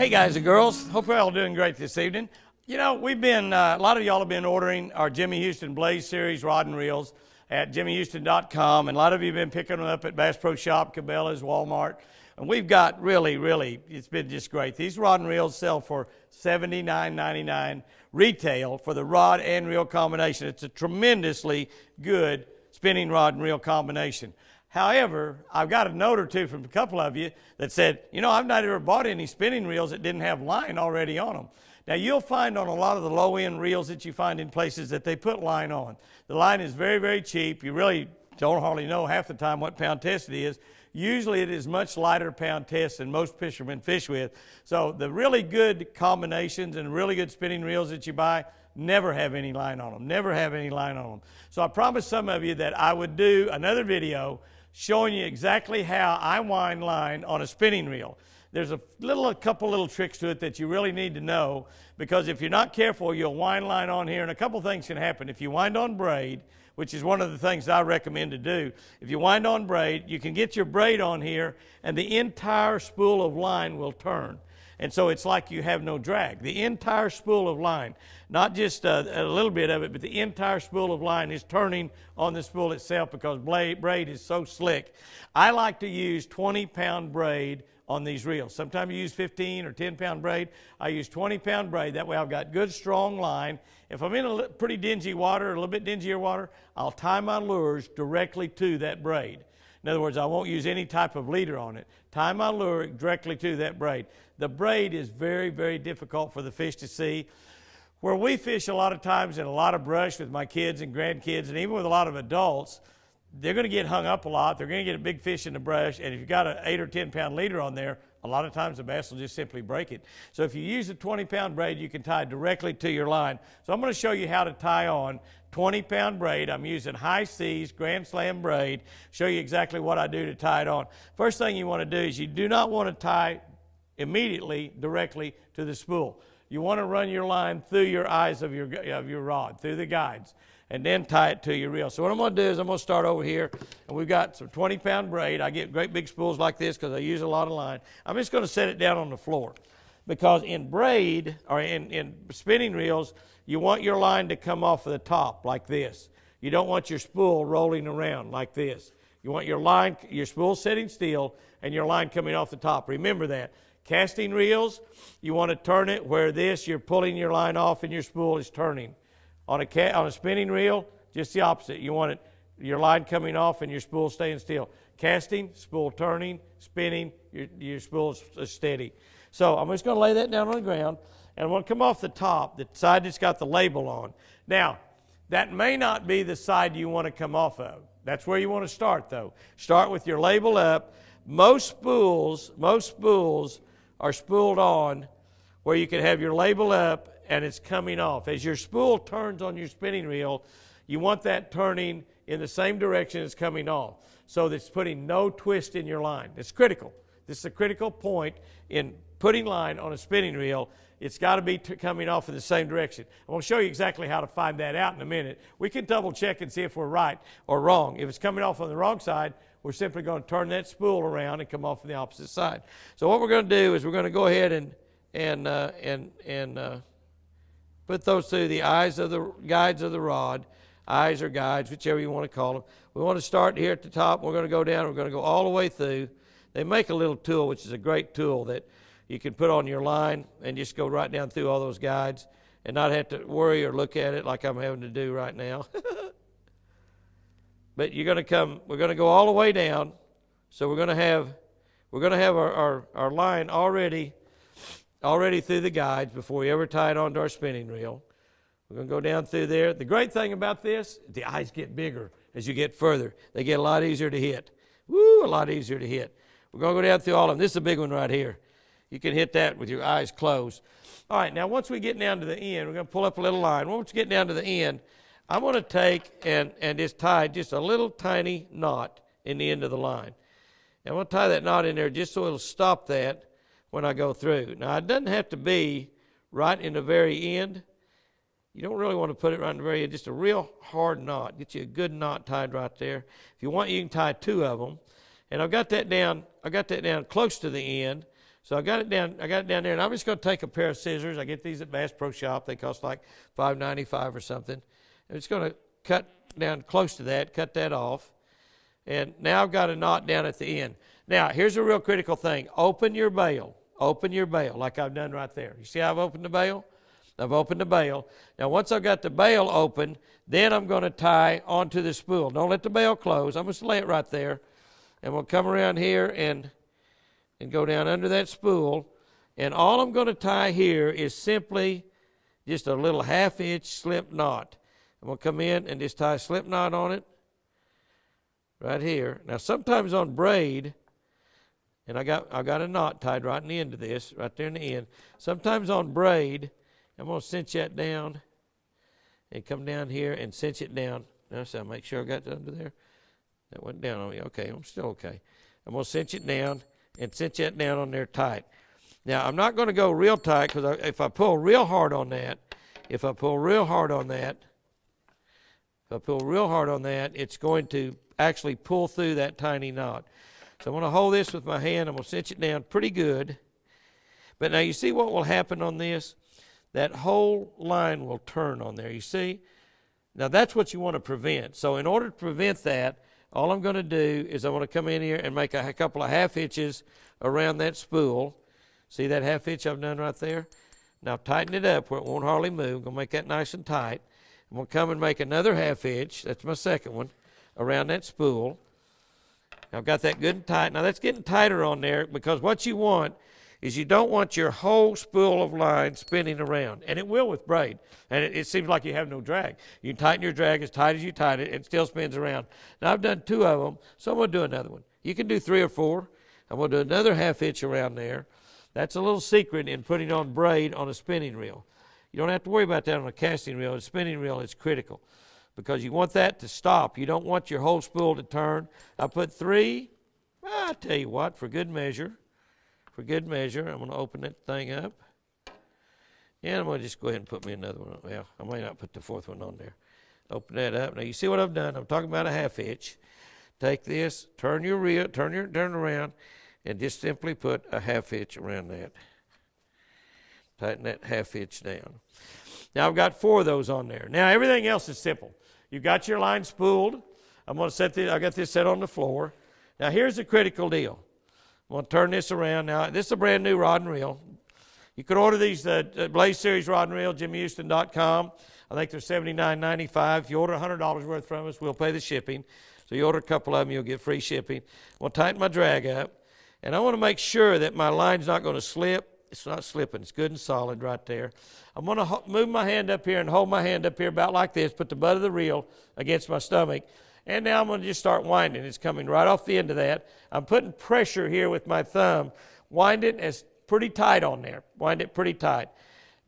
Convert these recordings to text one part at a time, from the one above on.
Hey guys and girls, hope you're all doing great this evening. You know, we've been, a lot of y'all have been ordering our Jimmy Houston Blaze Series rod and reels at jimmyhouston.com, and a lot of you have been picking them up at Bass Pro Shop, Cabela's, Walmart, and we've got really, it's been just great. These rod and reels sell for $79.99 retail for the rod and reel combination. It's a tremendously good spinning rod and reel combination. However, I've got a note or two from a couple of you that said, you know, I've not ever bought any spinning reels that didn't have line already on them. Now, you'll find on a lot of the low-end reels that you find in places that they put line on. The line is very cheap. You really don't hardly know half the time what pound test it is. Usually it is much lighter pound test than most fishermen fish with. So the really good combinations and really good spinning reels that you buy never have any line on them, never have any line on them. So I promised some of you that I would do another video showing you exactly how I wind line on a spinning reel. There's a couple little tricks to it that you really need to know, because if you're not careful, you'll wind line on here, and a couple things can happen. If you wind on braid, which is one of the things I recommend to do, if you wind on braid, you can get your braid on here, and the entire spool of line will turn. And so it's like you have no drag. The entire spool of line, not just a little bit of it, but the entire spool of line is turning on the spool itself because braid is so slick. I like to use 20-pound braid on these reels. Sometimes you use 15 or 10-pound braid. I use 20-pound braid. That way I've got good, strong line. If I'm in a pretty dingy water, a little bit dingier water, I'll tie my lures directly to that braid. In other words, I won't use any type of leader on it. Tie my lure directly to that braid. The braid is very difficult for the fish to see. Where we fish a lot of times in a lot of brush with my kids and grandkids, and even with a lot of adults, they're going to get hung up a lot. They're going to get a big fish in the brush, and if you've got an 8 or 10-pound leader on there, a lot of times the bass will just simply break it. So if you use a 20-pound braid, you can tie directly to your line. So I'm going to show you how to tie on 20-pound braid. I'm using High Seas Grand Slam braid. Show you exactly what I do to tie it on. First thing you want to do is you do not want to tie immediately directly to the spool. You want to run your line through your eyes of your rod, through the guides, and then tie it to your reel. So what I'm going to do is I'm going to start over here, and we've got some 20-pound braid. I get great big spools like this because I use a lot of line. I'm just going to set it down on the floor, because in braid, or in spinning reels, you want your line to come off of the top like this. You don't want your spool rolling around like this. You want your line, your spool sitting still, and your line coming off the top. Remember that. Casting reels, you want to turn it where you're pulling your line off and your spool is turning. On a spinning reel, just the opposite. You want your line coming off and your spool staying still. Casting, spool turning, spinning, your spool is steady. So I'm just going to lay that down on the ground, and I'm going to come off the top, the side that's got the label on. Now, that may not be the side you want to come off of. That's where you want to start, though. Start with your label up. Most spools are spooled on where you can have your label up and it's coming off. As your spool turns on your spinning reel, you want that turning in the same direction it's coming off, so that it's putting no twist in your line. It's critical. This is a critical point in putting line on a spinning reel. It's got to be coming off in the same direction. I'm going to show you exactly how to find that out in a minute. We can double check and see if we're right or wrong. If it's coming off on the wrong side, we're simply going to turn that spool around and come off on the opposite side. So what we're going to do is we're going to go ahead and put those through the eyes of the guides of the rod, eyes or guides, whichever you want to call them. We want to start here at the top. We're going to go down. We're going to go all the way through. They make a little tool, which is a great tool, that you can put on your line and just go right down through all those guides and not have to worry or look at it like I'm having to do right now. But we're going to go all the way down. So we're going to have our line already through the guides before we ever tie it onto our spinning reel. We're going to go down through there. The great thing about this, the eyes get bigger as you get further. They get a lot easier to hit. Woo, a lot easier to hit. We're going to go down through all of them. This is a big one right here. You can hit that with your eyes closed. All right, now once we get down to the end, we're going to pull up a little line. Once we get down to the end, I'm going to take and just tie just a little tiny knot in the end of the line. And I'm going to tie that knot in there just so it'll stop that when I go through. Now, it doesn't have to be right in the very end. You don't really want to put it right in the very end. Just a real hard knot. Get you a good knot tied right there. If you want, you can tie 2 of them. And I've got that down close to the end. So I got it down there, and I'm just going to take a pair of scissors. I get these at Bass Pro Shop. They cost like $5.95 or something. I'm just going to cut down close to that, cut that off. And now I've got a knot down at the end. Now, here's a real critical thing. Open your bail. Open your bail like I've done right there. You see how I've opened the bail? I've opened the bail. Now, once I've got the bail open, then I'm going to tie onto the spool. Don't let the bail close. I'm going to lay it right there. And we'll come around here and go down under that spool. And all I'm going to tie here is simply just a little half-inch slip knot. I'm going to come in and just tie a slip knot on it right here. Now, sometimes on braid, and I got a knot tied right in the end of this, right there in the end. Sometimes on braid, I'm going to cinch that down and come down here and cinch it down. Now, so I'll make sure I got it under there. That went down on me. Okay, I'm still okay. I'm going to cinch it down and cinch that down on there tight. Now, I'm not going to go real tight because if I pull real hard on that, it's going to actually pull through that tiny knot. So I'm going to hold this with my hand. I'm going to cinch it down pretty good. But now you see what will happen on this? That whole line will turn on there, you see? Now that's what you want to prevent. So in order to prevent that, all I'm going to do is I want to come in here and make a couple of half hitches around that spool. See that half hitch I've done right there? Now tighten it up where it won't hardly move. I'm going to make that nice and tight. I'm going to come and make another half hitch. That's my second one around that spool. I've got that good and tight. Now that's getting tighter on there because what you want is you don't want your whole spool of line spinning around. And it will with braid. And it seems like you have no drag. You can tighten your drag as tight as you tighten it. It still spins around. Now I've done 2 of them, so I'm going to do another one. You can do 3 or 4. I'm going to do another half hitch around there. That's a little secret in putting on braid on a spinning reel. You don't have to worry about that on a casting reel. A spinning reel is critical because you want that to stop. You don't want your whole spool to turn. I put 3. I'll tell you what, for good measure, I'm going to open that thing up. And I'm going to just go ahead and put me another one on. Well, I may not put the 4th one on there. Open that up. Now, you see what I've done? I'm talking about a half hitch. Take this, turn your reel, turn around, and just simply put a half hitch around that. Tighten that half hitch down. Now, I've got 4 of those on there. Now, everything else is simple. You've got your line spooled. I'm going to set this, I got this set on the floor. Now, here's the critical deal. I'm going to turn this around. Now, this is a brand new rod and reel. You could order these Blaze Series rod and reel, jimmyhouston.com. I think they're $79.95. If you order $100 worth from us, we'll pay the shipping. So you order a couple of them, you'll get free shipping. I'm going to tighten my drag up. And I want to make sure that my line's not going to slip. It's not slipping. It's good and solid right there. I'm going to move my hand up here and hold my hand up here about like this, put the butt of the reel against my stomach. And now I'm going to just start winding. It's coming right off the end of that. I'm putting pressure here with my thumb. Wind it as pretty tight on there. Wind it pretty tight.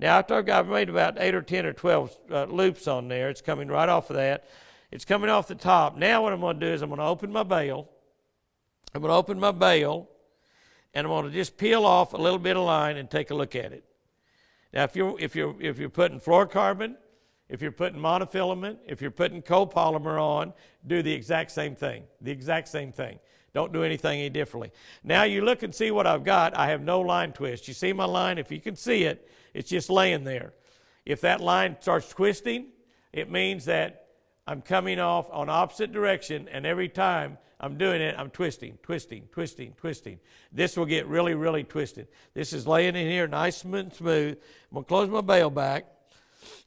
Now, after I've made about 8 or 10 or 12 loops on there, it's coming right off of that. It's coming off the top. Now what I'm going to do is I'm going to open my bail. And I'm going to just peel off a little bit of line and take a look at it. Now, if you're putting fluorocarbon, if you're putting monofilament, if you're putting copolymer on, do the exact same thing. Don't do anything any differently. Now you look and see what I've got. I have no line twist. You see my line? If you can see it, it's just laying there. If that line starts twisting, it means that I'm coming off on opposite direction, and every time I'm doing it, I'm twisting. This will get really, really twisted. This is laying in here nice and smooth. I'm going to close my bail back.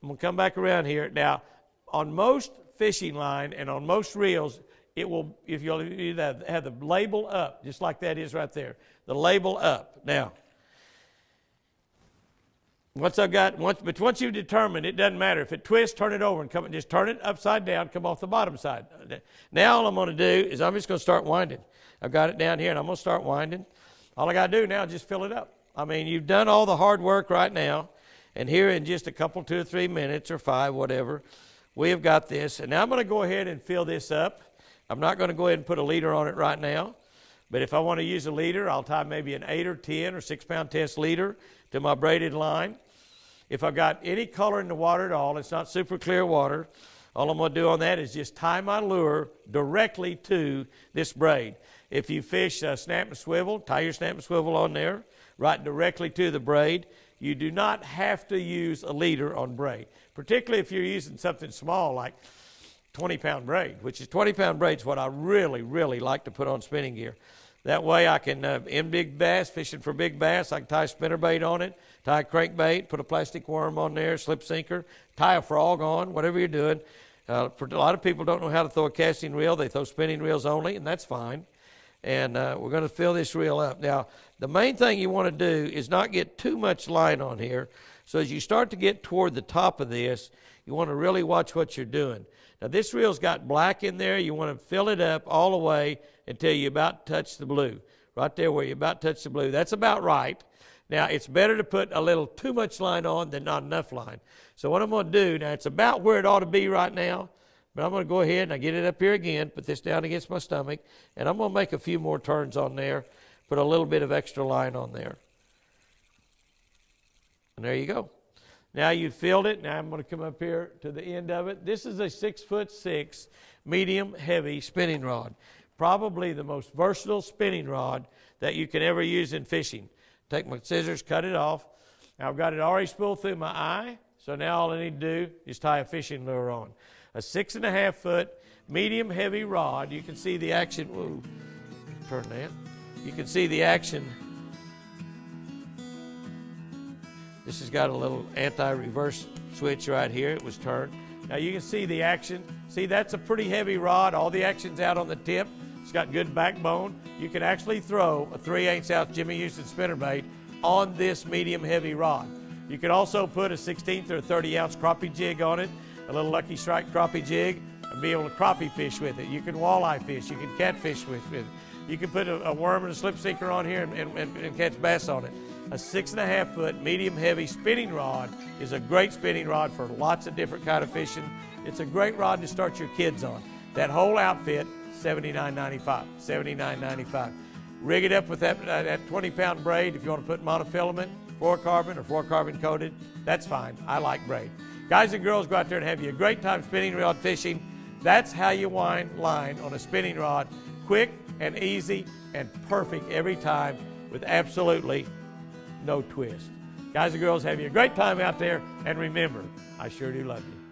I'm going to come back around here. Now, on most fishing line and on most reels, it will, if you'll have the label up, just like that is right there, the label up. Now, once you've determined, it doesn't matter. If it twists, turn it over and just turn it upside down, come off the bottom side. Now all I'm going to do is I'm just going to start winding. I've got it down here and I'm going to start winding. All I got to do now is just fill it up. I mean, you've done all the hard work right now. And here in just a couple, 2 or 3 minutes or 5, whatever, we have got this. And now I'm going to go ahead and fill this up. I'm not going to go ahead and put a leader on it right now. But if I want to use a leader, I'll tie maybe an 8 or 10 or 6-pound test leader to my braided line. If I've got any color in the water at all, it's not super clear water, all I'm going to do on that is just tie my lure directly to this braid. If you fish snap and swivel, tie your snap and swivel on there, right directly to the braid. You do not have to use a leader on braid, particularly if you're using something small like 20-pound braid, which is 20-pound braid is what I really, really like to put on spinning gear. That way I can, in big bass, fishing for big bass, I can tie a spinnerbait on it, tie a crankbait, put a plastic worm on there, slip sinker, tie a frog on, whatever you're doing. For a lot of people don't know how to throw a casting reel. They throw spinning reels only, and that's fine. And we're going to fill this reel up. Now, the main thing you want to do is not get too much line on here. So as you start to get toward the top of this, you want to really watch what you're doing. Now, this reel's got black in there. You want to fill it up all the way until you about touch the blue. Right there where you about touch the blue. That's about right. Now, it's better to put a little too much line on than not enough line. So what I'm going to do, now it's about where it ought to be right now, but I'm going to go ahead and I get it up here again, put this down against my stomach, and I'm going to make a few more turns on there, put a little bit of extra line on there. And there you go. Now you've filled it. Now I'm going to come up here to the end of it. This is a 6'6" medium heavy spinning rod. Probably the most versatile spinning rod that you can ever use in fishing. Take my scissors, cut it off. Now I've got it already spooled through my eye, so now all I need to do is tie a fishing lure on. A 6.5 foot medium heavy rod. You can see the action. Whoa, turn that. You can see the action. This has got a little anti-reverse switch right here. It was turned. Now you can see the action. See, that's a pretty heavy rod. All the action's out on the tip. It's got good backbone. You can actually throw a 3/8 ounce Jimmy Houston spinnerbait on this medium heavy rod. You can also put a 16th or a 30 ounce crappie jig on it, a little Lucky Strike crappie jig, and be able to crappie fish with it. You can walleye fish. You can catfish with it. You can put a worm and a slip sinker on here and catch bass on it. A 6.5 foot medium heavy spinning rod is a great spinning rod for lots of different kind of fishing. It's a great rod to start your kids on. That whole outfit, $79.95. $79.95. Rig it up with that 20-pound braid. If you want to put monofilament, fluorocarbon, or fluorocarbon coated, that's fine. I like braid. Guys and girls, go out there and have you a great time spinning rod fishing. That's how you wind line on a spinning rod. Quick and easy and perfect every time with absolutely no twist. Guys and girls, have you a great time out there. And remember, I sure do love you.